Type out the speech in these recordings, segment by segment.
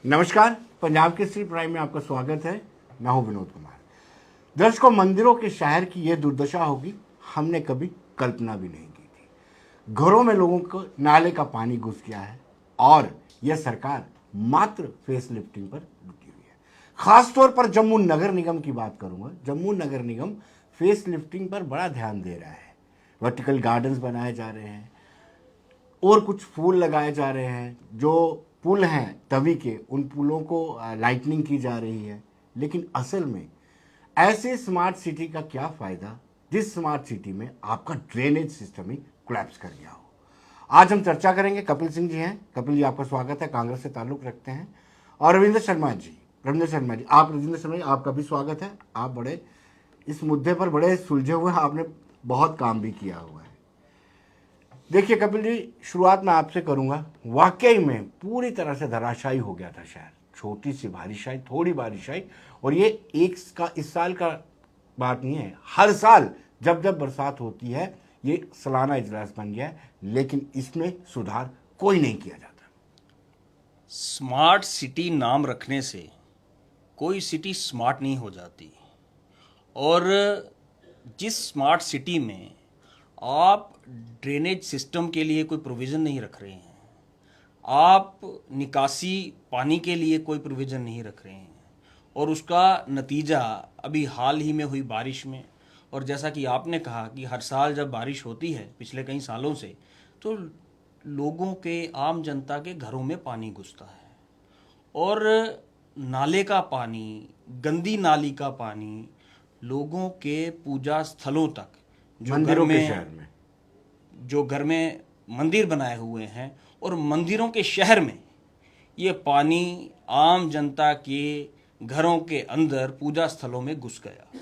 नमस्कार, पंजाब केसरी प्राइम में आपका स्वागत है। मैं हूं विनोद कुमार। दर्शकों, मंदिरों के शहर की यह दुर्दशा होगी, हमने कभी कल्पना भी नहीं की थी। घरों में लोगों को नाले का पानी घुस गया है और यह सरकार मात्र फेस लिफ्टिंग पर रुकी हुई है। खासतौर पर जम्मू नगर निगम की बात करूंगा। जम्मू नगर निगम फेस लिफ्टिंग पर बड़ा ध्यान दे रहा है। वर्टिकल गार्डन्स बनाए जा रहे हैं और कुछ फूल लगाए जा रहे हैं। जो पुल हैं तवी के, उन पुलों को लाइटनिंग की जा रही है। लेकिन असल में ऐसे स्मार्ट सिटी का क्या फायदा जिस स्मार्ट सिटी में आपका ड्रेनेज सिस्टम ही कोलैप्स कर गया हो। आज हम चर्चा करेंगे। कपिल सिंह जी हैं। कपिल जी, आपका स्वागत है, कांग्रेस से ताल्लुक रखते हैं। और रविंद्र शर्मा जी, रविंद्र शर्मा जी आपका भी स्वागत है। आप बड़े इस मुद्दे पर बड़े सुलझे हुए हैं, आपने बहुत काम भी किया हुआ है। देखिए कपिल जी, शुरुआत मैं आपसे करूंगा। वाकई में पूरी तरह से धराशायी हो गया था शहर। छोटी सी बारिश आई, थोड़ी बारिश आई, और ये इस साल का बात नहीं है। हर साल जब जब बरसात होती है ये सालाना इजलास बन गया है, लेकिन इसमें सुधार कोई नहीं किया जाता। स्मार्ट सिटी नाम रखने से कोई सिटी स्मार्ट नहीं हो जाती। और जिस स्मार्ट सिटी में आप ड्रेनेज सिस्टम के लिए कोई प्रोविज़न नहीं रख रहे हैं, आप निकासी पानी के लिए कोई प्रोविज़न नहीं रख रहे हैं, और उसका नतीजा अभी हाल ही में हुई बारिश में, और जैसा कि आपने कहा कि हर साल जब बारिश होती है पिछले कई सालों से, तो लोगों के, आम जनता के घरों में पानी घुसता है। और नाले का पानी, गंदी नाली का पानी लोगों के पूजा स्थलों तक, मंदिरों के शहर में, जो घर में मंदिर बनाए हुए हैं और मंदिरों के शहर में, ये पानी आम जनता के घरों के अंदर पूजा स्थलों में घुस गया।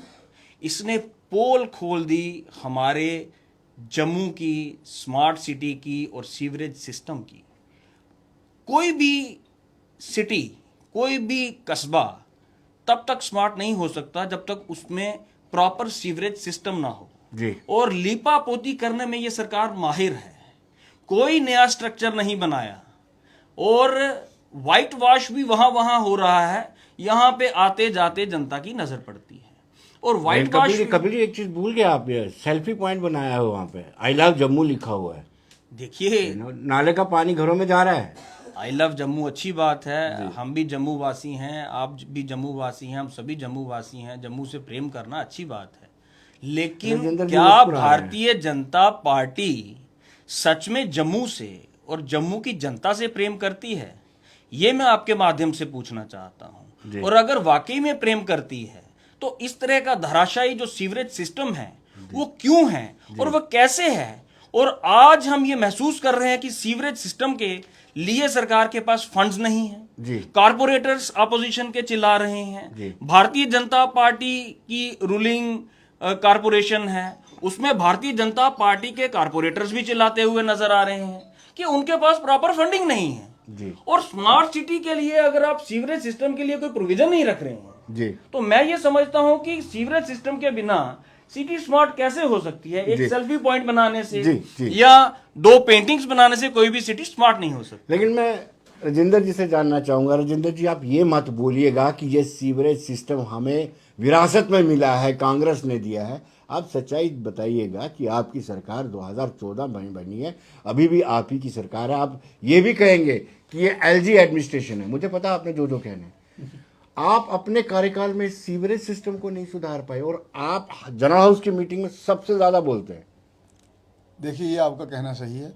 इसने पोल खोल दी हमारे जम्मू की स्मार्ट सिटी की और सीवरेज सिस्टम की। कोई भी सिटी, कोई भी कस्बा तब तक स्मार्ट नहीं हो सकता जब तक उसमें प्रॉपर सीवरेज सिस्टम ना हो जी। और लीपा पोती करने में ये सरकार माहिर है। कोई नया स्ट्रक्चर नहीं बनाया और वाइट वॉश भी वहां हो रहा है। यहां पे आते जाते जनता की नजर पड़ती है। और वाइट वॉश, कपिल जी एक चीज भूल गया आप, ये सेल्फी पॉइंट बनाया है वहां पे, आई लव जम्मू लिखा हुआ है। देखिए, नाले का पानी घरों में जा रहा है। आई लव जम्मू अच्छी बात है। हम भी जम्मू वासी हैं, आप भी जम्मू वासी हैं, हम सभी जम्मू वासी हैं। जम्मू से प्रेम करना अच्छी बात है, लेकिन क्या भारतीय जनता पार्टी सच में जम्मू से और जम्मू की जनता से प्रेम करती है? ये मैं आपके माध्यम से पूछना चाहता हूं। और अगर वाकई में प्रेम करती है तो इस तरह का धराशायी जो सीवरेज सिस्टम है वो क्यों है और वह कैसे है? और आज हम ये महसूस कर रहे हैं कि सीवरेज सिस्टम के लिए सरकार के पास फंड्स नहीं है। कारपोरेटर्स अपोजिशन के चिल्ला रहे हैं। भारतीय जनता पार्टी की रूलिंग कारपोरेशन है, उसमें भारतीय जनता पार्टी के कारपोरेटर्स भी चिल्लाते हुए नजर आ रहे हैं कि उनके पास प्रॉपर फंडिंग नहीं है जी। और स्मार्ट सिटी के लिए अगर आप सीवरेज सिस्टम के लिए कोई प्रोविजन नहीं रख रहे हैं जी, तो मैं ये समझता हूं कि सीवरेज सिस्टम के बिना सिटी स्मार्ट कैसे हो सकती है? एक सेल्फी पॉइंट बनाने से या 2 पेंटिंग्स बनाने से कोई भी सिटी स्मार्ट नहीं हो सकती। लेकिन मैं राजेंद्र जी से जानना चाहूंगा। राजेंद्र जी, आप ये मत बोलिएगा कि ये सीवरेज सिस्टम हमें विरासत में मिला है, कांग्रेस ने दिया है। आप सच्चाई बताइएगा कि आपकी सरकार 2014 में बनी है, अभी भी आप ही की सरकार है। आप ये भी कहेंगे कि ये एलजी एडमिनिस्ट्रेशन है। मुझे पता आपने जो कहने, आप अपने कार्यकाल में सीवरेज सिस्टम को नहीं सुधार पाए और आप जनरल हाउस की मीटिंग में सबसे ज्यादा बोलते हैं। देखिए, ये आपका कहना सही है।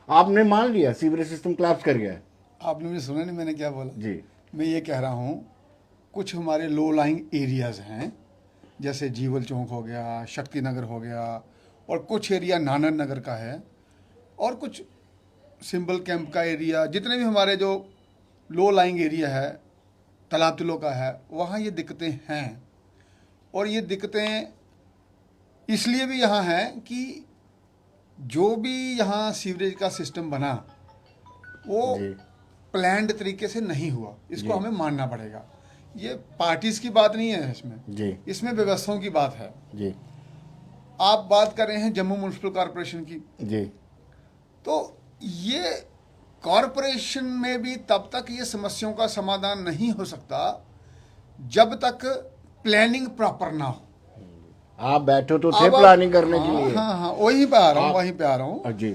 आपने मान लिया सीवरेज सिस्टम कोलैप्स कर गया है। आपने मुझे सुना नहीं मैंने क्या बोला जी। मैं ये कह रहा हूँ, कुछ हमारे लो लाइंग एरियाज हैं, जैसे जीवल चौक हो गया, शक्ति नगर हो गया, और कुछ एरिया नानर नगर का है, और कुछ सिंबल कैंप का एरिया, जितने भी हमारे जो लो लाइंग एरिया है, तालाब तिलों का है, वहाँ ये दिक्कतें हैं। और ये दिक्कतें इसलिए भी यहाँ हैं कि जो भी यहाँ सीवरेज का सिस्टम बना वो प्लान्ड तरीके से नहीं हुआ। इसको हमें मानना पड़ेगा। ये पार्टीज की बात नहीं है इसमें, इसमें व्यवस्थाओं की बात है जी। आप बात कर रहे हैं जम्मू म्युनिसिपल कॉरपोरेशन की जी, तो ये कॉरपोरेशन में भी तब तक ये समस्याओं का समाधान नहीं हो सकता जब तक प्लानिंग प्रॉपर ना हो। आप बैठो तो थे अब प्लानिंग करने के लिए। हाँ, वहीं पे आ रहा हूँ, वहीं पे आ रहा हूँ। जी,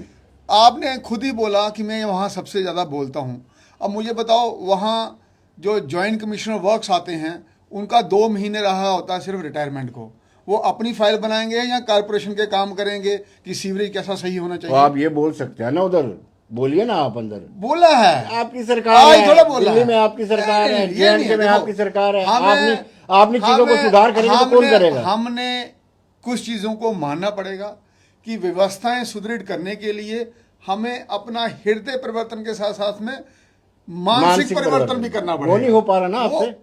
आपने खुद ही बोला कि मैं वहाँ सबसे ज़्यादा बोलता हूँ। अब मुझे बताओ, वहाँ जो जॉइंट कमिश्नर वर्क्स आते हैं उनका 2 महीने रहा होता है सिर्फ रिटायरमेंट को। वो अपनी फाइल बनाएंगे या कारपोरेशन के काम करेंगे कि सीवरेज कैसा सही होना तो चाहिए? आप ये बोल सकते हैं ना, उधर बोलिए ना, आप अंदर। बोला है, आपकी सरकार आज है, थोड़ा बोला दिल्ली है। में आपकी सरकार है, ये जे नहीं के में देखो, आपकी सरकार है। हमें- आपने चीजों को हमें- सुधार करेंगे तो कौन करेगा? हमने कुछ चीज़ों को मानना पड़ेगा कि व्यवस्थाएं सुदृढ़ करने के लिए हमें अपना हृदय परिवर्तन के साथ साथ में मानसिक परिवर्तन भी करना पड़ेगा। वो नहीं हो पा रहा ना वो आपसे।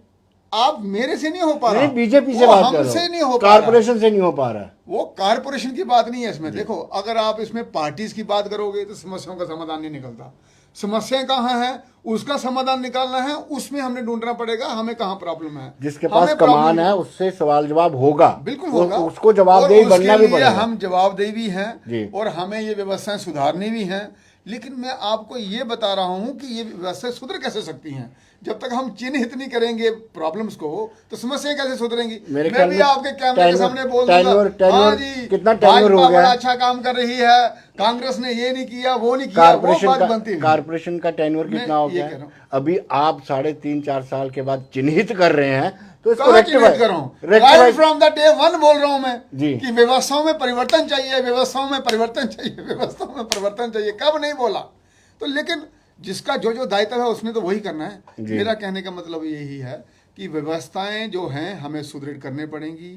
आप मेरे से नहीं हो पा रहा, नहीं, बीजेपी से वो बात कर हमसे रहा नहीं हो हूँ, पा रहा। कारपोरेशन से नहीं हो पा रहा। वो कारपोरेशन की बात नहीं है इसमें। देखो, अगर आप इसमें पार्टीज की बात करोगे तो समस्याओं का समाधान नहीं निकलता। समस्याएं कहाँ हैं, उसका समाधान निकालना है, उसमें हमने ढूंढना पड़ेगा हमें कहाँ प्रॉब्लम है। जिसके पास कमान है उससे सवाल जवाब होगा, बिल्कुल होगा, उसको जवाबदेही बनना भी पड़ेगा। हम जवाबदेही भी हैं जी। और हमें ये व्यवस्थाएं सुधारनी भी हैं। लेकिन मैं आपको ये बता रहा हूं कि ये व्यवस्थाएं सुधर कैसे सकती हैं। जब तक हम चिन्हित नहीं करेंगे प्रॉब्लम्स को तो समस्याएं कैसे सुधरेंगी? मैं भी आपके कैमरे के सामने बोल दूंगा, हाँ जी, कितना टेन्योर हो भाजपा गया, बड़ा अच्छा काम कर रही है, कांग्रेस ने ये नहीं किया, वो नहीं किया, वो बात बनती नहीं। कारपोरेशन का टेन्योर कितना हो गया है? अभी आप 3.5-4 साल के बाद चिन्हित कर रहे हैं तो इसको रेक्टिफाई कर रहा हूं। राइट फ्रॉम द डे 1 बोल रहा हूं मैं कि व्यवस्थाओं में परिवर्तन चाहिए, व्यवस्थाओं में परिवर्तन चाहिए, व्यवस्थाओं में परिवर्तन चाहिए। कब नहीं बोला तो, लेकिन जिसका जो दायित्व है उसने तो वही करना है। मेरा कहने का मतलब यही है कि व्यवस्थाएं जो हैं हमें सुदृढ़ करने पड़ेंगी,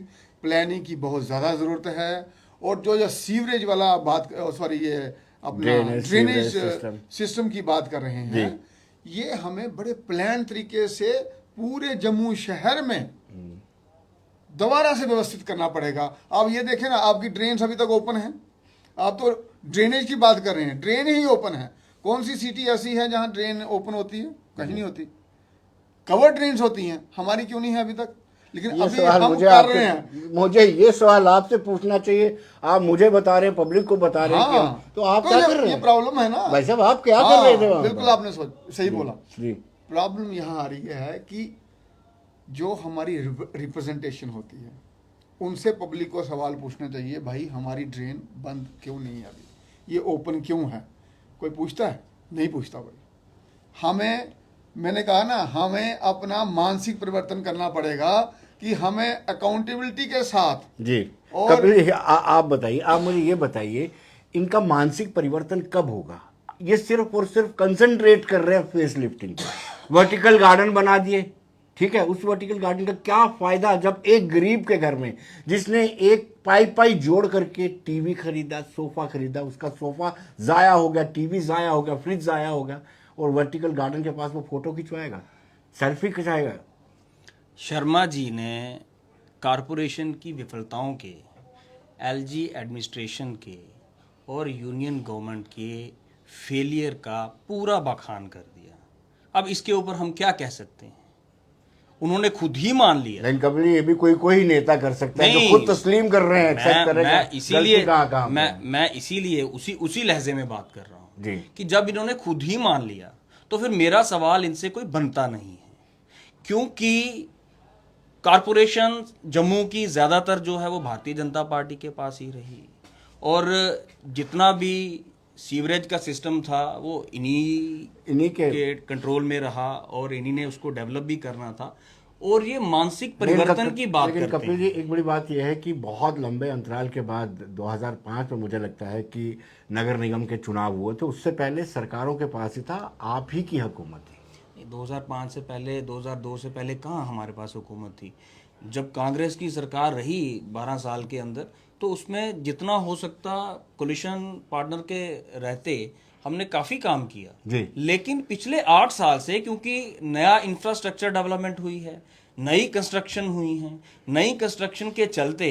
प्लानिंग की बहुत ज़्यादा ज़रूरत है। और जो सीवरेज वाला बात, सॉरी, ये अपना ड्रेनेज सिस्टम की बात कर रहे हैं, ये हमें बड़े प्लान तरीके से पूरे जम्मू शहर में दोबारा से व्यवस्थित करना पड़ेगा। आप ये देखें ना, आपकी ड्रेन्स अभी तक ओपन है। आप तो ड्रेनेज की बात कर रहे हैं, ड्रेन ही ओपन है। कौन सी सिटी ऐसी है जहां ड्रेन ओपन होती है? कहीं नहीं होती। कवर ड्रेन्स होती हैं, हमारी क्यों नहीं है अभी तक? लेकिन अभी हम कर रहे हैं। मुझे ये सवाल आपसे पूछना चाहिए, आप मुझे बता रहे हैं, पब्लिक को बता रहे हैं, तो आप क्या कर रहे हैं? ये प्रॉब्लम है ना भाई साहब, आप क्या कर रहे थे? बिल्कुल आपने सही बोला। प्रॉब्लम यहाँ आ रही है कि जो हमारी रिप्रेजेंटेशन होती है उनसे पब्लिक को सवाल पूछना चाहिए, भाई हमारी ड्रेन बंद क्यों नहीं है, अभी ये ओपन क्यों है? कोई पूछता है? नहीं पूछता भाई। मैंने कहा ना, हमें अपना मानसिक परिवर्तन करना पड़ेगा कि हमें अकाउंटेबिलिटी के साथ जी। और कपिल, आप बताइए, आप मुझे ये बताइए, इनका मानसिक परिवर्तन कब होगा? ये सिर्फ और सिर्फ कंसंट्रेट कर रहे हैं फेस लिफ्टिंग पर। वर्टिकल गार्डन बना दिए, ठीक है, उस वर्टिकल गार्डन का क्या फायदा जब एक गरीब के घर में, जिसने एक पाई जोड़ करके टीवी खरीदा, सोफा खरीदा, उसका सोफा जाया हो गया, टीवी जाया हो गया, फ्रिज जाया हो गया, और वर्टिकल गार्डन के पास वो फोटो खिंचवाएगा, सेल्फी खिंचाएगा? शर्मा जी ने कारपोरेशन की विफलताओं के, एलजी एडमिनिस्ट्रेशन के और यूनियन गवर्नमेंट के फेलियर का पूरा बखान कर दिया। अब इसके ऊपर हम क्या कह सकते हैं? उन्होंने खुद ही मान लिया। लेकिन कभी ये भी कोई नेता कर सकता है जो खुद तस्लीम कर रहे हैं, एक्सेप्ट कर रहे हैं। मैं इसीलिए उसी लहजे में बात कर रहा हूँ जी, कि जब इन्होंने खुद ही मान लिया तो फिर मेरा सवाल इनसे कोई बनता नहीं है, क्योंकि कारपोरेशन जम्मू की ज़्यादातर जो है वो भारतीय जनता पार्टी के पास ही रही, और जितना भी सीवरेज का सिस्टम था वो इन्हीं के कंट्रोल में रहा और इन्हीं ने उसको डेवलप भी करना था। और ये मानसिक परिवर्तन की बात करते हैं। कपिल जी, एक बड़ी बात यह है कि बहुत लंबे अंतराल के बाद 2005 में मुझे लगता है कि नगर निगम के चुनाव हुए थे, उससे पहले सरकारों के पास ही था, आप ही की हुकूमत थी। 2005 से पहले, 2002 से पहले कहाँ हमारे पास हुकूमत थी? जब कांग्रेस की सरकार रही 12 साल के अंदर, तो उसमें जितना हो सकता कोलिशन पार्टनर के रहते हमने काफ़ी काम किया जी। लेकिन पिछले 8 साल से, क्योंकि नया इंफ्रास्ट्रक्चर डेवलपमेंट हुई है, नई कंस्ट्रक्शन हुई है, नई कंस्ट्रक्शन के चलते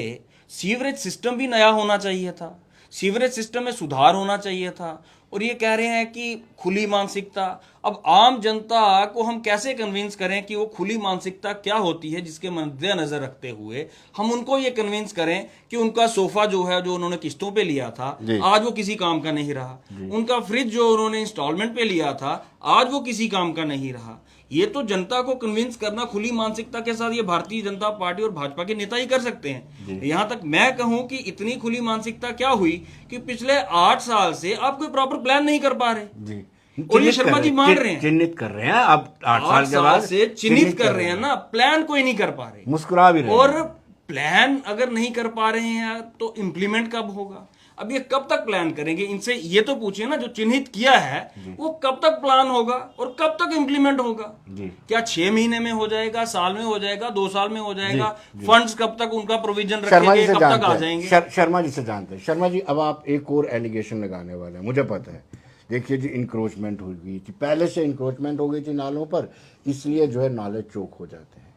सीवरेज सिस्टम भी नया होना चाहिए था, सीवरेज सिस्टम में सुधार होना चाहिए था। और ये कह रहे हैं कि खुली मानसिकता। अब आम जनता को हम कैसे कन्विंस करें कि वो खुली मानसिकता क्या होती है, जिसके मद्देनजर रखते हुए हम उनको ये कन्विंस करें कि उनका सोफा जो है, जो उन्होंने किस्तों पे लिया था, आज वो किसी काम का नहीं रहा। उनका फ्रिज जो उन्होंने इंस्टॉलमेंट पे लिया था, आज वो किसी काम का नहीं रहा। ये तो जनता को कन्विंस करना खुली मानसिकता के साथ ये भारतीय जनता पार्टी और भाजपा के नेता ही कर सकते हैं। यहां तक मैं कहूं कि इतनी खुली मानसिकता क्या हुई कि पिछले 8 साल से आप कोई प्रॉपर प्लान नहीं कर पा रहे। और ये शर्मा जी मान रहे हैं, चिन्हित कर रहे हैं, अब 8 साल के बाद से चिन्हित कर रहे हैं ना, प्लान कोई नहीं कर पा रहे, मुस्कुरा भी रहे हैं। और प्लान अगर नहीं कर पा रहे हैं तो इम्प्लीमेंट कब होगा? अब ये कब तक प्लान करेंगे? इनसे ये तो पूछिए ना, जो चिन्हित किया है वो कब तक प्लान होगा और कब तक इम्प्लीमेंट होगा? क्या 6 महीने में हो जाएगा, साल में हो जाएगा, 2 साल में हो जाएगा? फंड्स कब तक उनका प्रोविजन रखेंगे, कब तक आ जाएंगे? शर्मा जी से जानते हैं। शर्मा जी, अब आप एक और एलिगेशन लगाने वाले हैं, मुझे पता है। देखिए जी, इंक्रोचमेंट हो गई थी, पहले से इंक्रोचमेंट हो गई थी नालों पर, इसलिए जो है नाले चौक हो जाते हैं,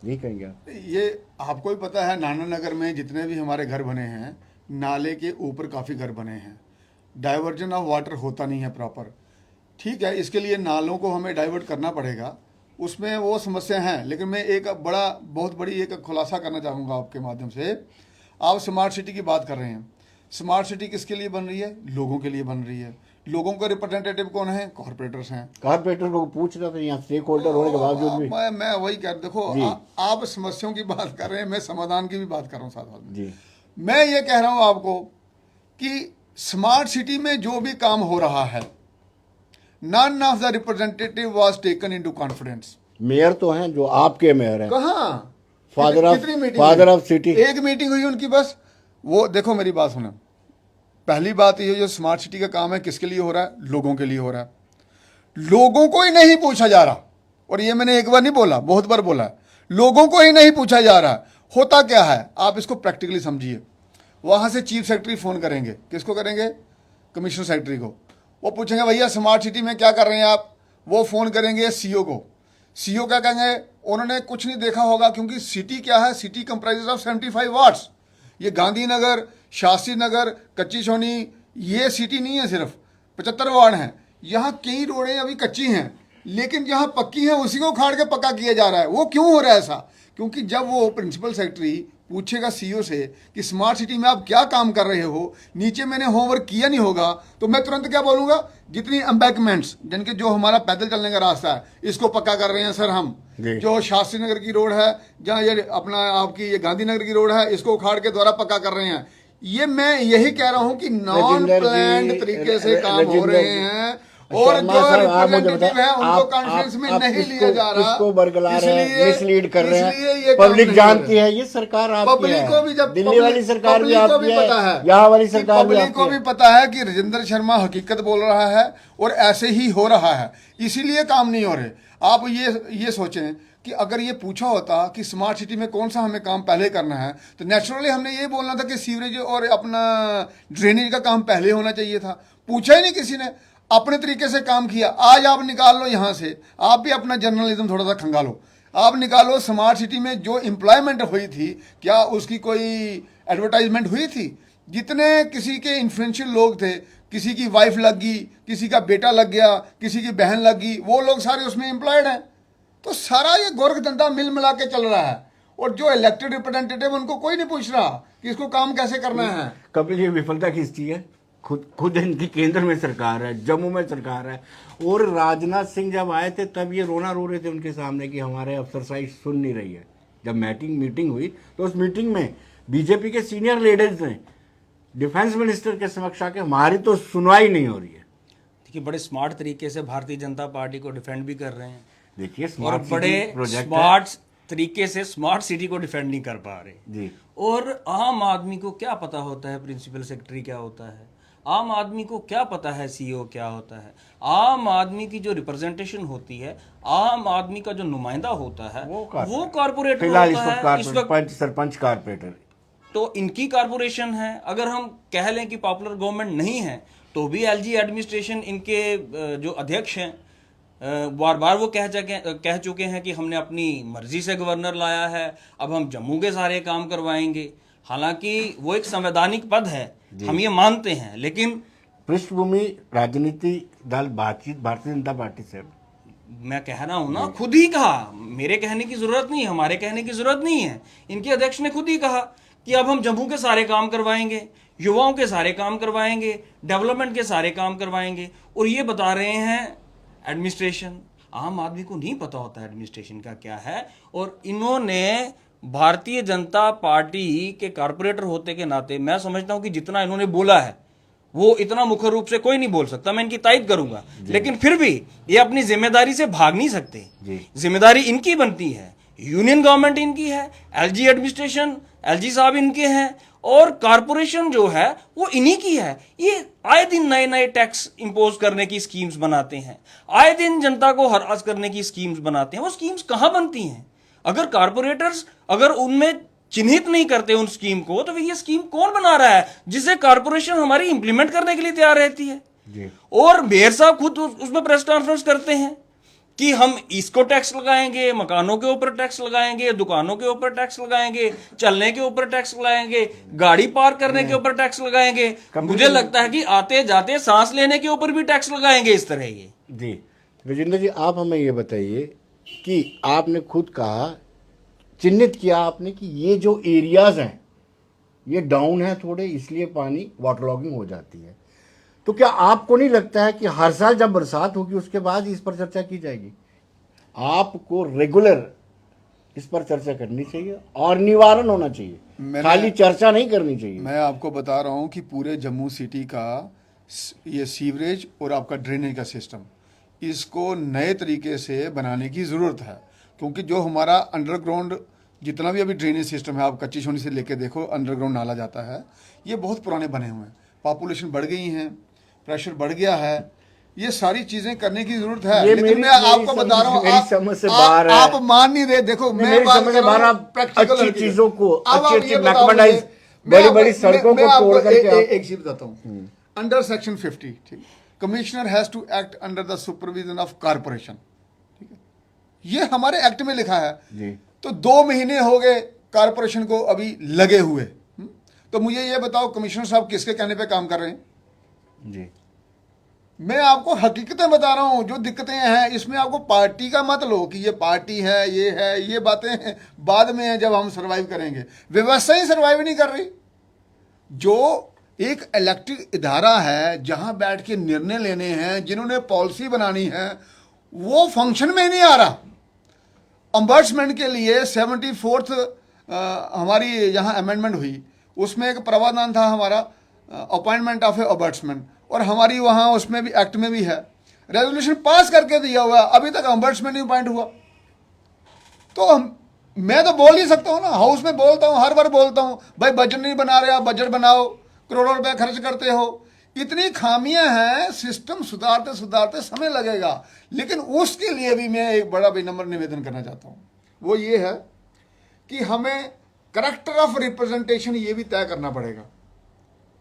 ये कहेंगे आप? ये आपको भी पता है, नाना नगर में जितने भी हमारे घर बने हैं, नाले के ऊपर काफ़ी घर बने हैं, डाइवर्जन ऑफ वाटर होता नहीं है प्रॉपर। ठीक है, इसके लिए नालों को हमें डाइवर्ट करना पड़ेगा, उसमें वो समस्या हैं। लेकिन मैं एक बहुत बड़ी एक खुलासा करना चाहूँगा आपके माध्यम से। आप स्मार्ट सिटी की बात कर रहे हैं, स्मार्ट सिटी किसके लिए बन रही है? लोगों के लिए बन रही है। लोगों का रिप्रेजेंटेटिव कौन है? कॉर्पोरेटर्स हैं। कॉर्पोरेटर को पूछ रहे थे, यहाँ स्टेक होल्डर होने के बावजूद भी मैं वही कह, देखो आप समस्याओं की बात कर रहे हैं, मैं समाधान की भी बात कर रहा हूँ साथ में जी। मैं ये कह रहा हूँ आपको कि स्मार्ट सिटी में जो भी काम हो रहा है, none of the representative was taken into confidence. Mayor तो हैं, जो आपके मेयर हैं, कहाँ? Father of city. एक मीटिंग हुई उनकी बस। वो देखो, मेरी बात सुनो, पहली बात ये, जो स्मार्ट सिटी का काम है किसके लिए हो रहा है? लोगों के लिए हो रहा है। लोगों को ही नहीं पूछा जा रहा, और ये मैंने एक बार नहीं बोला, बहुत बार बोला है, लोगों को ही नहीं पूछा जा रहा। होता क्या है, आप इसको प्रैक्टिकली समझिए। वहां से चीफ सेक्रेटरी फोन करेंगे, किसको करेंगे? कमिश्नर सेक्रेटरी को। वो पूछेंगे भैया स्मार्ट सिटी में क्या कर रहे हैं आप? वो फोन करेंगे सीओ को। सीओ क्या कहेंगे? उन्होंने कुछ नहीं देखा होगा, क्योंकि सिटी क्या है? City comprises of 75 wards. ये गांधीनगर, शास्त्री नगर, कच्ची सोनी, ये सिटी नहीं है, सिर्फ 75 वार्ड हैं। यहाँ कई रोडें अभी कच्ची हैं, लेकिन जहाँ पक्की हैं उसी को उखाड़ के पक्का किया जा रहा है। वो क्यों हो रहा है ऐसा? क्योंकि जब वो प्रिंसिपल सेक्रेटरी पूछेगा सीईओ से कि स्मार्ट सिटी में आप क्या काम कर रहे हो, नीचे मैंने होमवर्क किया नहीं होगा, तो मैं तुरंत क्या बोलूँगा? जितनी एम्बैंकमेंट्स, जिनके जो हमारा पैदल चलने का रास्ता है, इसको पक्का कर रहे हैं सर हम। जो शास्त्री नगर की रोड है, जहाँ ये अपना आपकी ये गांधीनगर की रोड है, इसको उखाड़ के द्वारा पक्का कर रहे हैं। ये मैं यही कह रहा हूँ कि नॉन प्लान्ड तरीके से काम हो रहे हैं, और जो रिप्रेजेंटेटिव है उनको कॉन्फ्रेंस में नहीं लिया जा रहा, इसको बरगलार है, मिसलीड कर रहे हैं। पब्लिक जानती है ये सरकार आपकी है, पब्लिक को भी, जब दिल्ली वाली सरकार भी आपकी है, पता है, यहाँ वाली सरकार भी पब्लिक को भी पता है कि राजेंद्र शर्मा हकीकत बोल रहा है और ऐसे ही हो रहा है, इसीलिए काम नहीं हो रहे। आप ये सोचें कि अगर ये पूछा होता कि स्मार्ट सिटी में कौन सा हमें काम पहले करना है, तो नेचुरली हमने ये बोलना था कि सीवरेज और अपना ड्रेनेज का काम पहले होना चाहिए था। पूछा ही नहीं किसी ने, अपने तरीके से काम किया। आज आप निकाल लो यहाँ से, आप भी अपना जर्नलिज्म थोड़ा सा खंगालो, आप निकालो स्मार्ट सिटी में जो एम्प्लॉयमेंट हुई थी, क्या उसकी कोई एडवर्टाइजमेंट हुई थी? जितने किसी के इन्फ्लुएंशियल लोग थे, किसी की वाइफ लग गई, किसी का बेटा लग गया, किसी की बहन लग गई, वो लोग सारे उसमें एम्प्लॉयड हैं। तो सारा ये गोरख धंधा मिल मिला के चल रहा है, और जो इलेक्टेड रिप्रेजेंटेटिव उनको कोई नहीं पूछ रहा कि इसको काम कैसे करना है। कपिल, ये विफलता किसकी है? खुद इनकी केंद्र में सरकार है, जम्मू में सरकार है, और राजनाथ सिंह जब आए थे तब ये रोना रो रहे थे उनके सामने कि हमारे अफसरशाही सुन नहीं रही है। जब मीटिंग हुई तो उस मीटिंग में बीजेपी के सीनियर लीडर्स ने डिफेंस मिनिस्टर के समक्ष आके हमारी तो सुनवाई नहीं हो रही है। देखिए, बड़े स्मार्ट तरीके से भारतीय जनता पार्टी को डिफेंड भी कर रहे हैं। देखिए, और बड़े स्मार्ट तरीके से स्मार्ट सिटी को डिफेंड नहीं कर पा रहे जी। और आम आदमी को क्या पता होता है प्रिंसिपल सेक्रेटरी क्या होता है? आम आदमी को क्या पता है सीईओ क्या होता है? आम आदमी की जो रिप्रेजेंटेशन होती है, आम आदमी का जो नुमाइंदा होता है, वो कॉर्पोरेटर होता है। इस वक्त सरपंच कॉर्पोरेटर, तो इनकी कॉर्पोरेशन है। अगर हम कह लें कि पॉपुलर गवर्नमेंट नहीं है, तो भी एलजी एडमिनिस्ट्रेशन, इनके जो अध्यक्ष हैं, बार बार वो कह चुके हैं कि हमने अपनी मर्जी से गवर्नर लाया है, अब हम जम्मू के सारे काम करवाएंगे। हालांकि वो एक संवैधानिक पद है, हम ये मानते हैं, लेकिन पृष्ठभूमि राजनीति दल बातचीत भारतीय जनता पार्टी से। मैं कह रहा हूं ना, खुद ही कहा, मेरे कहने की जरूरत नहीं है, हमारे कहने की जरूरत नहीं है, इनके अध्यक्ष ने खुद ही कहा कि अब हम जम्मू के सारे काम करवाएंगे, युवाओं के सारे काम करवाएंगे, डेवलपमेंट के सारे काम करवाएंगे। और ये बता रहे हैं एडमिनिस्ट्रेशन। आम आदमी को नहीं पता होता एडमिनिस्ट्रेशन का क्या है। और इन्होंने भारतीय जनता पार्टी के कारपोरेटर होते के नाते मैं समझता हूं कि जितना इन्होंने बोला है वो इतना मुख्य रूप से कोई नहीं बोल सकता, मैं इनकी तारीफ करूंगा, लेकिन फिर भी ये अपनी जिम्मेदारी से भाग नहीं सकते। जिम्मेदारी इनकी बनती है, यूनियन गवर्नमेंट इनकी है, एलजी एडमिनिस्ट्रेशन, एलजी साहब इनके हैं, और कारपोरेशन जो है वो इन्हीं की है। ये आए दिन नए नए टैक्स इंपोज करने की स्कीम्स बनाते हैं, आए दिन जनता को हरास करने की स्कीम्स बनाते हैं। वो स्कीम्स कहां बनती हैं? अगर कारपोरेटर्स अगर उनमें चिन्हित नहीं करते उन स्कीम को, तो ये स्कीम कौन बना रहा है जिसे कारपोरेशन हमारी इंप्लीमेंट करने के लिए तैयार रहती है? और मेयर साहब खुद उसमें प्रेस कॉन्फ्रेंस करते हैं कि हम इसको टैक्स लगाएंगे, मकानों के ऊपर टैक्स लगाएंगे, दुकानों के ऊपर टैक्स लगाएंगे, चलने के ऊपर टैक्स लगाएंगे, गाड़ी पार्क करने के ऊपर टैक्स लगाएंगे। मुझे लगता है कि आते जाते सांस लेने के ऊपर भी टैक्स लगाएंगे इस तरह। ये जी राजेंद्र जी, आप हमें ये बताइए कि आपने खुद कहा, चिन्हित किया आपने कि ये जो एरियाज हैं ये डाउन है थोड़े, इसलिए पानी वाटर लॉगिंग हो जाती है। तो क्या आपको नहीं लगता है कि हर साल जब बरसात होगी उसके बाद इस पर चर्चा की जाएगी? आपको रेगुलर इस पर चर्चा करनी चाहिए और निवारण होना चाहिए, खाली चर्चा नहीं करनी चाहिए। मैं आपको बता रहा हूं कि पूरे जम्मू सिटी का ये सीवरेज और आपका ड्रेनेज का सिस्टम, इसको नए तरीके से बनाने की ज़रूरत है। क्योंकि जो हमारा अंडरग्राउंड जितना भी अभी ड्रेनेज सिस्टम है, आप कच्ची छोनी से लेके देखो, अंडरग्राउंड नाला जाता है, ये बहुत पुराने बने हुए हैं। पॉपुलेशन बढ़ गई है, प्रेशर बढ़ गया है, ये सारी चीजें करने की जरूरत है। लेकिन मैं आपको बता रहा हूँ, आप मान नहीं रहे। देखो मैं बात कर रहा हूं प्रैक्टिकल चीजों को, अच्छी मैकमेटाइज बड़ी बड़ी सड़कों को तोड़ करके। एक चीज बताता हूँ, अंडर सेक्शन 50, ठीक, commissioner has to act under the supervision of corporation, ठीक है, ये हमारे एक्ट में लिखा है जी। तो 2 महीने हो गए कारपोरेशन को अभी लगे हुए। तो मुझे ये बताओ कमिश्नर साहब किसके कहने पे काम कर रहे हैं जी? मैं आपको हकीकतें बता रहा हूं, जो दिक्कतें हैं इसमें आपको पार्टी का मत लो कि ये पार्टी है, ये बातें बाद में है जब हम सरवाइव करेंगे। व्यवस्था ही सरवाइव नहीं कर रही। जो एक इलेक्टेड इदारा है, जहां बैठ के निर्णय लेने हैं, जिन्होंने पॉलिसी बनानी है, वो फंक्शन में नहीं आ रहा। अम्बर्ट्समेंट के लिए 74th हमारी यहाँ अमेंडमेंट हुई, उसमें एक प्रावधान था हमारा अपॉइंटमेंट ऑफ ए अम्बर्ट्समेंट, और हमारी वहाँ उसमें भी एक्ट में भी है, रेजोल्यूशन पास करके दिया हुआ, अभी तक अम्बर्ट्समेंट नहीं अपॉइंट हुआ। तो मैं तो बोल ही सकता हूँ ना, हाउस में बोलता हूँ, हर बार बोलता हूँ, भाई बजट नहीं बना रहे, आप बजट बनाओ, करोड़ों रुपए खर्च करते हो। इतनी खामियां हैं, सिस्टम सुधारते सुधारते समय लगेगा। लेकिन उसके लिए भी मैं एक बड़ा विनम्र निवेदन करना चाहता हूं, वो ये है कि हमें करेक्टर ऑफ रिप्रेजेंटेशन ये भी तय करना पड़ेगा।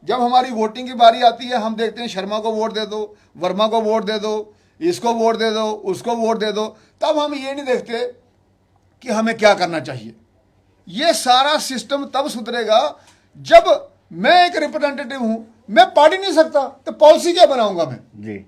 जब हमारी वोटिंग की बारी आती है, हम देखते हैं शर्मा को वोट दे दो, वर्मा को वोट दे दो, इसको वोट दे दो, उसको वोट दे दो, तब हम ये नहीं देखते कि हमें क्या करना चाहिए। ये सारा सिस्टम तब सुधरेगा जब मैं एक रिप्रेजेंटेटिव हूं, मैं पढ़ ही नहीं सकता तो पॉलिसी क्या बनाऊंगा मैं जी?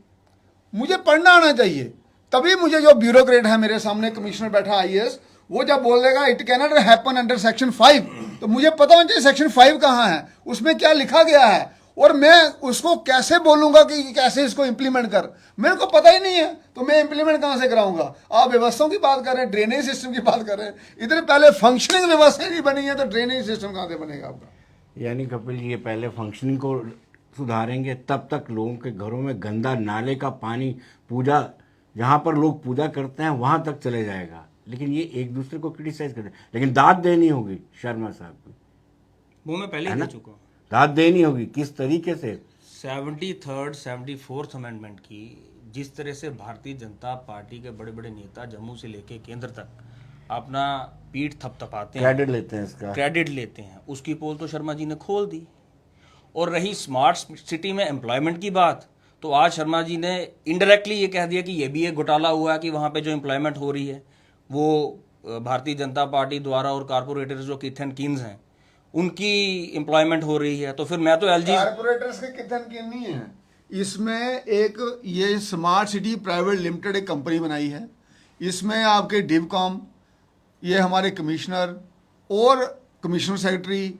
मुझे पढ़ना आना चाहिए। तभी मुझे जो ब्यूरोक्रेट है मेरे सामने, कमिश्नर बैठा आईएएस, वो जब बोल देगा it can not happen under section 5, तो मुझे पता होना चाहिए सेक्शन 5 कहाँ है, उसमें क्या लिखा गया है, और मैं उसको कैसे बोलूंगा कि कैसे इसको इंप्लीमेंट कर। मेरे को पता ही नहीं है तो मैं इंप्लीमेंट कहाँ से कराऊंगा। आप व्यवस्थाओं की बात कर रहे हैं, ड्रेनेज सिस्टम की बात कर रहे हैं, इतने पहले फंक्शनिंग व्यवस्था नहीं बनी है तो ड्रेनेज सिस्टम कहाँ से बनेगा आपका? यानी कपिल जी, ये पहले फंक्शनिंग को सुधारेंगे, तब तक लोगों के घरों में गंदा नाले का पानी, पूजा जहाँ पर लोग पूजा करते हैं वहाँ तक चले जाएगा। लेकिन ये एक दूसरे को क्रिटिसाइज करते हैं, लेकिन दाद देनी होगी शर्मा साहब को, वो मैं पहले ही कह चुका हूँ, दाद देनी होगी। किस तरीके से 73rd 74th अमेंडमेंट की जिस तरह से भारतीय जनता पार्टी के बड़े बड़े नेता जम्मू से लेके केंद्र तक अपना पीठ थपथपाते हैं, क्रेडिट लेते हैं, इसका क्रेडिट लेते हैं, उसकी पोल तो शर्मा जी ने खोल दी। और रही स्मार्ट सिटी में एम्प्लॉयमेंट की बात, तो आज शर्मा जी ने इनडायरेक्टली ये कह दिया कि ये भी एक घोटाला हुआ है कि वहाँ पे जो एम्प्लॉयमेंट हो रही है वो भारतीय जनता पार्टी द्वारा और कारपोरेटर्स जो किथन किन्स हैं उनकी एम्प्लॉयमेंट हो रही है। तो फिर मैं तो एलजी कारपोरेटर्स के किथन किन नहीं है, इसमें एक ये स्मार्ट सिटी प्राइवेट लिमिटेड एक कंपनी बनाई है। इसमें आपके डिवकॉम, ये हमारे कमिश्नर और कमिश्नर सेक्रेटरी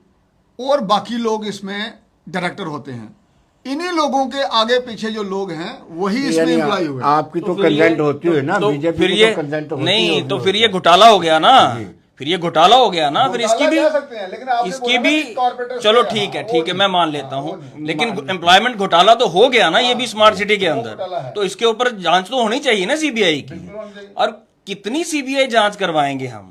और बाकी लोग इसमें डायरेक्टर होते हैं। इन्हीं लोगों के आगे पीछे जो लोग हैं वही इसमें एम्प्लॉय हुए। आपकी तो कंसेंट होती है ना, बीजेपी फिर की ये तो consent होती नहीं, होगी, तो होगी। फिर ये घोटाला हो गया ना, फिर ये घोटाला हो गया ना, फिर इसकी भी कह सकते हैं, लेकिन आपने इसकी बोला ना भी कि corporators चलो के- ठीक है, हाँ, ठीक है, वो मैं मान लेता हूँ, लेकिन एम्प्लॉयमेंट घोटाला तो हो गया ना, ये भी स्मार्ट सिटी के घोटाला है। अंदर, तो इसके ऊपर जांच तो होनी चाहिए ना सीबीआई की। और कितनी सीबीआई जांच करवाएंगे हम?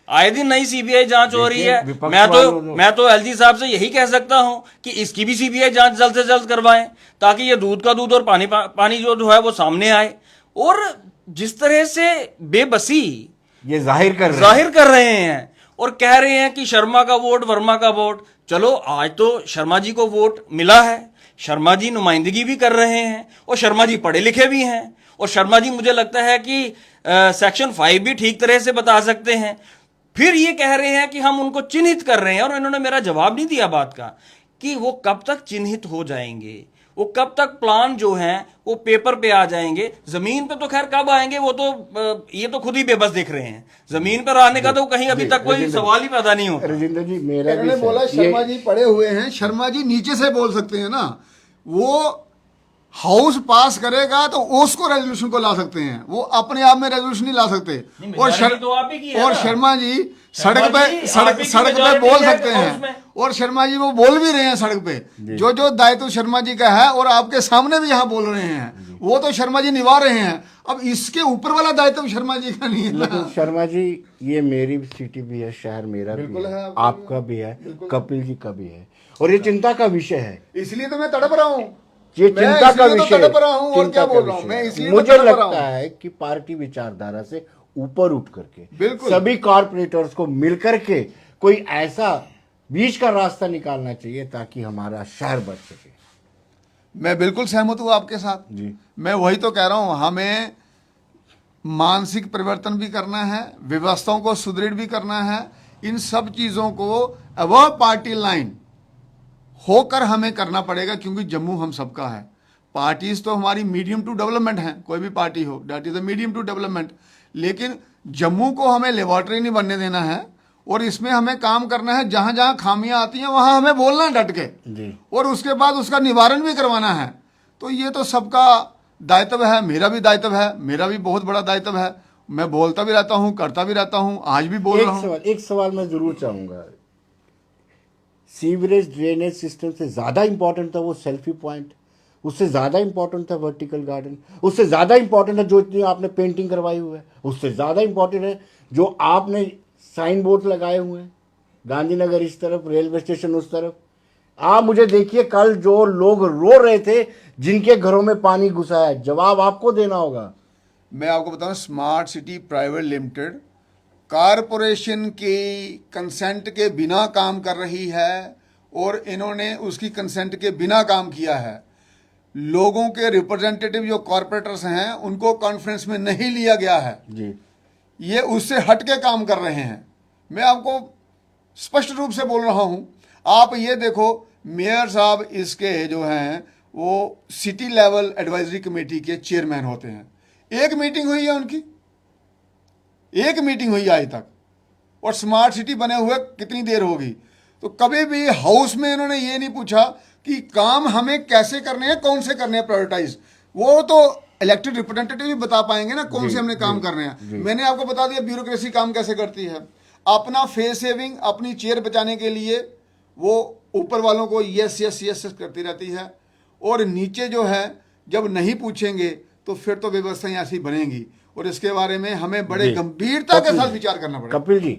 आए दिन नई सीबीआई जांच हो रही देखिए, है। विपक्ष मैं वालों तो एलजी साहब से यही कह सकता हूं कि इसकी भी सीबीआई जांच जल्द से जल्द करवाएं, ताकि ये दूध का दूध और पानी जो है वो सामने आए। और जिस तरह से बेबसी ये जाहिर कर रहे हैं और कह रहे हैं कि शर्मा का वोट, वर्मा का वोट। चलो, आज तो शर्मा जी को वोट मिला है, शर्मा जी नुमाइंदगी भी कर रहे हैं और शर्मा जी पढ़े लिखे भी हैं, और शर्मा जी मुझे लगता है कि सेक्शन 5 भी ठीक तरह से बता सकते हैं। फिर ये कह रहे हैं कि हम उनको चिन्हित कर रहे हैं, और इन्होंने मेरा जवाब नहीं दिया बात का कि वो कब तक चिन्हित हो जाएंगे, वो कब तक प्लान जो हैं वो पेपर पे आ जाएंगे। जमीन पे तो खैर कब आएंगे, वो तो ये तो खुद ही बेबस दिख रहे हैं। जमीन पर आने का तो कहीं अभी तक कोई सवाल ही पैदा नहीं होता। राजेंद्र जी, मेरा उन्होंने बोला शर्मा जी पढ़े हुए हैं, शर्मा जी नीचे से बोल सकते हैं ना, वो हाउस पास करेगा तो उसको रेजोल्यूशन को ला सकते हैं, वो अपने आप में रेजोल्यूशन नहीं ला सकते। तो आप ही की है और ना। शर्मा जी सड़क शर्मा पे जी, सड़क आप ही की सड़क पे majority बोल है सकते हाउस में। हैं, और शर्मा जी वो बोल भी रहे हैं सड़क पे, जो जो दायित्व शर्मा जी का है, और आपके सामने भी यहाँ बोल रहे हैं, वो तो शर्मा जी निभा रहे हैं। अब इसके ऊपर वाला दायित्व शर्मा जी का नहीं है ना। लेकिन शर्मा जी, ये मेरी सिटी भी है, शहर मेरा भी बिल्कुल है, है, आपका भी है, कपिल जी का भी है, और ये चिंता का विषय है। इसलिए तो मैं तड़प रहा हूँ, ये मैं चिंता का इसलिए तो विषय तड़प रहा हूँ, और चिंता क्या का बोल रहा हूँ, विषय मैं है। इसलिए तो मुझे तड़प रहा लगता हूँ। है कि पार्टी विचारधारा से ऊपर उठ करके बिल्कुल। सभी कॉर्पोरेटर्स को मिलकर के कोई ऐसा बीच का रास्ता निकालना चाहिए ताकि हमारा शहर बच सके। मैं बिल्कुल सहमत हूँ आपके साथ जी। मैं वही तो कह रहा हूँ, हमें मानसिक परिवर्तन भी करना है, व्यवस्थाओं को सुदृढ़ भी करना है। इन सब चीज़ों को अबव पार्टी लाइन होकर हमें करना पड़ेगा, क्योंकि जम्मू हम सबका है। पार्टीज तो हमारी मीडियम टू डेवलपमेंट है, कोई भी पार्टी हो, that is the medium to development. लेकिन जम्मू को हमें लेबोरेटरी नहीं बनने देना है, और इसमें हमें काम करना है। जहां जहां खामियां आती हैं वहां हमें बोलना है डट के, जी। और उसके बाद उसका निवारण भी करवाना है। तो ये तो सबका दायित्व है, मेरा भी दायित्व है, मेरा भी बहुत बड़ा दायित्व है। मैं बोलता भी रहता हूँ, करता भी रहता हूँ, आज भी बोल रहा हूँ। एक सवाल मैं जरूर चाहूंगा, सीवरेज ड्रेनेज सिस्टम से ज्यादा इंपॉर्टेंट था वो सेल्फी पॉइंट, उससे ज्यादा इंपॉर्टेंट था वर्टिकल गार्डन, उससे ज्यादा इंपॉर्टेंट है जो इतनी आपने पेंटिंग करवाई हुई है, उससे ज्यादा इंपॉर्टेंट है जो आपने साइन बोर्ड लगाए हुए हैं, गांधीनगर इस तरफ, रेलवे स्टेशन उस तरफ। आप मुझे देखिए, कल जो लोग रो रहे थे जिनके घरों में पानी घुसा है, जवाब आपको देना होगा। मैं आपको बताऊं, smart city private limited corporation के कंसेंट के बिना काम कर रही है, और इन्होंने उसकी कंसेंट के बिना काम किया है। लोगों के रिप्रेजेंटेटिव जो कॉरपोरेटर्स हैं उनको कॉन्फ्रेंस में नहीं लिया गया है जी। ये उससे हट के काम कर रहे हैं। मैं आपको स्पष्ट रूप से बोल रहा हूं, आप ये देखो, मेयर साहब इसके जो हैं वो सिटी लेवल एडवाइजरी कमेटी के चेयरमैन होते हैं। एक मीटिंग हुई है उनकी, एक मीटिंग हुई आज तक, और स्मार्ट सिटी बने हुए कितनी देर होगी। तो कभी भी हाउस में इन्होंने ये नहीं पूछा कि काम हमें कैसे करने हैं, कौन से करने हैं प्रायोरिटाइज। वो तो इलेक्टेड रिप्रेजेंटेटिव भी बता पाएंगे ना कौन से हमने काम करने हैं। मैंने आपको बता दिया ब्यूरोक्रेसी काम कैसे करती है। अपना फेस सेविंग, अपनी चेयर बचाने के लिए वो ऊपर वालों को यस यस यस यस करती रहती है, और नीचे जो है जब नहीं पूछेंगे तो फिर तो व्यवस्थाएं ऐसी बनेंगी, और इसके बारे में हमें बड़े गंभीरता के साथ विचार करना पड़ेगा। कपिल जी,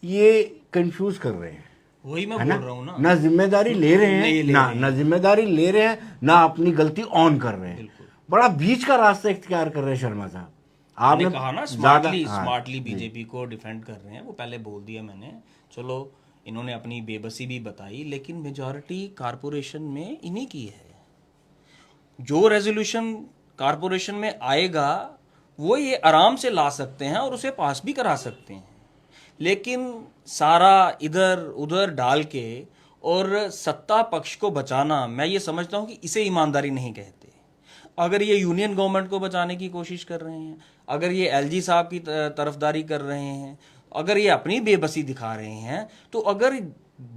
ये कंफ्यूज कर रहे हैं, वही मैं है बोल रहा हूँ ना, ना जिम्मेदारी ले रहे नहीं हैं, ले ना रहे हैं। ना जिम्मेदारी ले रहे हैं, ना अपनी गलती ऑन कर रहे हैं। बड़ा बीच का रास्ता इख्तियार कर रहे हैं शर्मा साहब। आपने कहा ना स्मार्टली हाँ, बीजेपी को डिफेंड कर रहे हैं, वो पहले बोल दिया मैंने। चलो, इन्होंने अपनी बेबसी भी बताई, लेकिन मेजॉरिटी कारपोरेशन में इन्हीं की है। जो रेजोल्यूशन कारपोरेशन में आएगा वो ये आराम से ला सकते हैं और उसे पास भी करा सकते हैं, लेकिन सारा इधर उधर डाल के और सत्ता पक्ष को बचाना, मैं ये समझता हूं कि इसे ईमानदारी नहीं कहते। अगर ये यूनियन गवर्नमेंट को बचाने की कोशिश कर रहे हैं, अगर ये एलजी साहब की तरफदारी कर रहे हैं, अगर ये अपनी बेबसी दिखा रहे हैं, तो अगर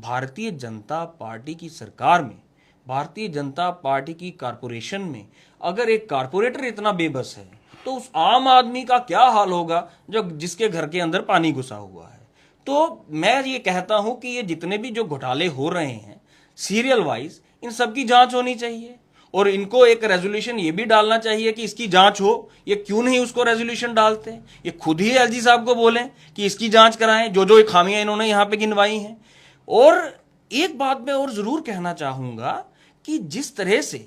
भारतीय जनता पार्टी की सरकार में, भारतीय जनता पार्टी की कारपोरेशन में अगर एक कारपोरेटर इतना बेबस है, तो उस आम आदमी का क्या हाल होगा जो जिसके घर के अंदर पानी घुसा हुआ है। तो मैं ये कहता हूं कि ये जितने भी जो घोटाले हो रहे हैं सीरियल वाइज, इन सब की जांच होनी चाहिए और इनको एक रेजोल्यूशन ये भी डालना चाहिए कि इसकी जांच हो। ये क्यों नहीं उसको रेजोल्यूशन डालते? ये खुद ही एलजी साहब को बोलें कि इसकी जांच कराएं, जो जो खामियां इन्होंने यहां पे गिनवाई हैं। और एक बात मैं और जरूर कहना चाहूंगा कि जिस तरह से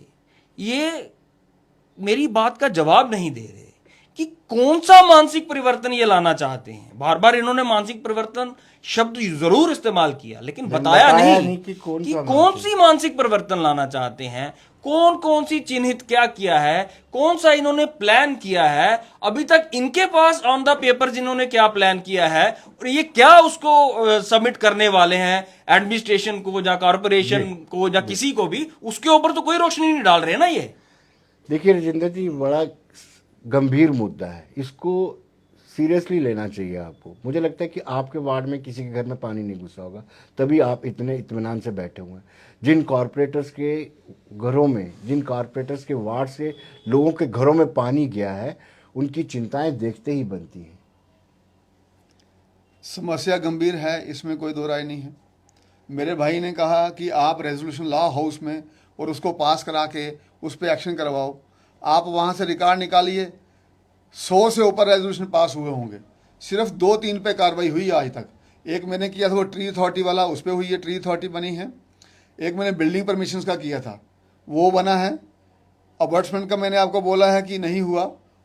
ये मेरी बात का जवाब नहीं दे रहे कि कौन सा मानसिक परिवर्तन ये लाना चाहते हैं। बार बार इन्होंने मानसिक परिवर्तन शब्द जरूर इस्तेमाल किया, लेकिन बताया नहीं कि कौन सी मानसिक परिवर्तन लाना चाहते हैं, कौन कौन सी चिन्हित क्या किया है, कौन सा इन्होंने प्लान किया है। अभी तक इनके पास ऑन द पेपर जिन्होंने क्या प्लान किया है और ये क्या उसको सबमिट करने वाले हैं एडमिनिस्ट्रेशन को या कॉर्पोरेशन को या किसी को भी, उसके ऊपर तो कोई रोशनी नहीं डाल रहे ना। ये देखिए राजेंद्र जी, बड़ा गंभीर मुद्दा है, इसको सीरियसली लेना चाहिए आपको। मुझे लगता है कि आपके वार्ड में किसी के घर में पानी नहीं घुसा होगा, तभी आप इतने इत्मीनान से बैठे हुए हैं। जिन कॉरपोरेटर्स के घरों में, जिन कॉरपोरेटर्स के वार्ड से लोगों के घरों में पानी गया है, उनकी चिंताएं देखते ही बनती हैं। समस्या गंभीर है, इसमें कोई दो राय नहीं है। मेरे भाई ने कहा कि आप रेजोल्यूशन लाओ हाउस में और उसको पास करा के उस पर एक्शन करवाओ। आप वहाँ से रिकॉर्ड निकालिए, 100 से ऊपर रेजोल्यूशन पास हुए होंगे, सिर्फ 2-3 पे कार्रवाई हुई है आज तक। एक मैंने किया था वो ट्री अथॉरिटी वाला, उस पर हुई है, ट्री अथॉरिटी बनी है। एक मैंने बिल्डिंग परमिशंस का किया था, वो बना है। अबॉर्ट्समेंट का मैंने आपको बोला है कि नहीं हुआ,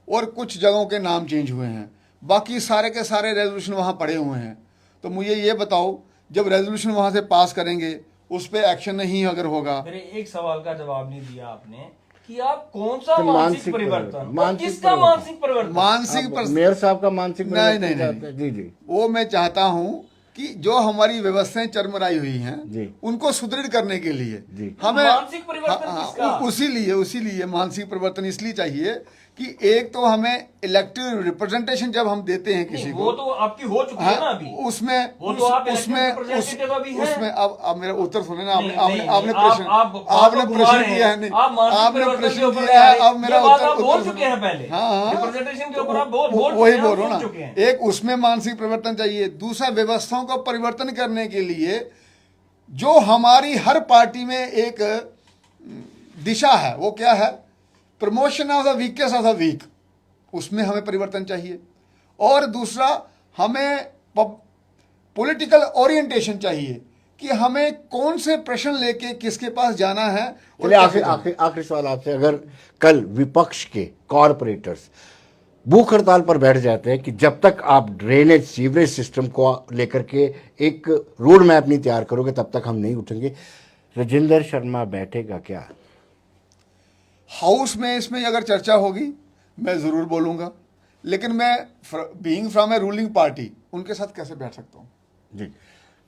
और कुछ जगहों के नाम चेंज हुए हैं। बाकी सारे के सारे रेजोल्यूशन वहाँ पड़े हुए हैं। तो मुझे ये बताओ, जब रेजोल्यूशन वहाँ से पास करेंगे उस पर एक्शन नहीं अगर होगा। मेरे एक सवाल का जवाब नहीं दिया आपने कि आप कौन सा मानसिक परिवर्तन, किसका मानसिक परिवर्तन? मेयर साहब का मानसिक परिवर्तन नहीं। जी जी, वो मैं चाहता हूँ कि जो हमारी व्यवस्थाएं चरमराई हुई हैं उनको सुदृढ़ करने के लिए हमें मानसिक परिवर्तन किसका? उसी लिए मानसिक परिवर्तन इसलिए चाहिए कि एक तो हमें इलेक्टिव रिप्रेजेंटेशन जब हम देते हैं किसी को, वो तो आपकी हो चुकी है ना अभी। उसमें वो तो आप उसमें अब मेरा उत्तर सुने ना। आपने प्रश्न किया है, आपने प्रश्न किया है, अब मेरा उत्तर बोल चुके हैं पहले। हाँ, रिप्रेजेंटेशन के ऊपर आप वही बोल रहा हूँ ना। एक उसमें मानसिक परिवर्तन चाहिए, दूसरा व्यवस्थाओं का परिवर्तन करने के लिए जो हमारी हर पार्टी में एक दिशा है, वो क्या है? Promotion of the weakest of the weak, उसमें हमें परिवर्तन चाहिए। और दूसरा, हमें पॉलिटिकल ओरिएंटेशन चाहिए कि हमें कौन से प्रश्न लेके किसके पास जाना है। आखिरी सवाल आपसे, अगर कल विपक्ष के कॉरपोरेटर्स भूख हड़ताल पर बैठ जाते हैं कि जब तक आप ड्रेनेज सीवरेज सिस्टम को लेकर के एक रोड मैप नहीं तैयार करोगे तब तक हम नहीं उठेंगे, राजेंद्र शर्मा बैठेगा क्या हाउस में? इसमें अगर चर्चा होगी मैं ज़रूर बोलूँगा, लेकिन मैं being from A ruling party उनके साथ कैसे बैठ सकता हूँ? जी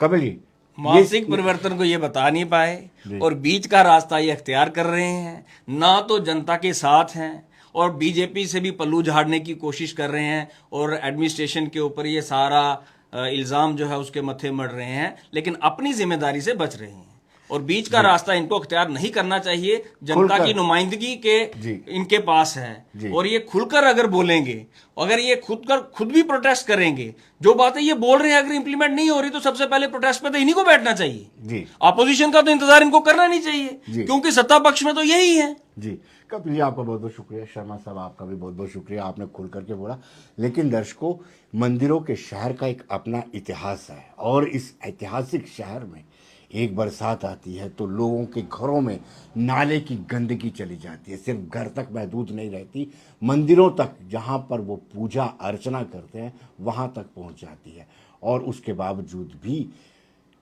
कपिल जी, मानसिक परिवर्तन को ये बता नहीं पाए और बीच का रास्ता ये अख्तियार कर रहे हैं, ना तो जनता के साथ हैं और बीजेपी से भी पल्लू झाड़ने की कोशिश कर रहे हैं और एडमिनिस्ट्रेशन के ऊपर ये सारा इल्ज़ाम जो है उसके मत्थे मढ़ रहे हैं, लेकिन अपनी जिम्मेदारी से बच रहे हैं। और बीच का रास्ता इनको अख्तियार नहीं करना चाहिए। जनता की नुमाइंदगी के इनके पास है और ये खुलकर अगर बोलेंगे, अगर ये खुद भी प्रोटेस्ट करेंगे, जो बातें ये बोल रहे हैं अगर इंप्लीमेंट नहीं हो रही तो सबसे पहले प्रोटेस्ट पे तो इन्हीं को बैठना चाहिए। अपोजिशन का तो इंतजार इनको करना नहीं चाहिए, क्योंकि सत्ता पक्ष में तो यही है। जी कपिल जी, आपका बहुत बहुत शुक्रिया। शर्मा साहब, आपका भी बहुत बहुत शुक्रिया, आपने खुल करके बोला। लेकिन दर्शकों, मंदिरों के शहर का एक अपना इतिहास है और इस ऐतिहासिक शहर में एक बरसात आती है तो लोगों के घरों में नाले की गंदगी चली जाती है। सिर्फ घर तक महदूद नहीं रहती, मंदिरों तक, जहाँ पर वो पूजा अर्चना करते हैं वहाँ तक पहुँच जाती है और उसके बावजूद भी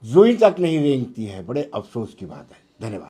जुई तक नहीं रेंगती है। बड़े अफसोस की बात है। धन्यवाद।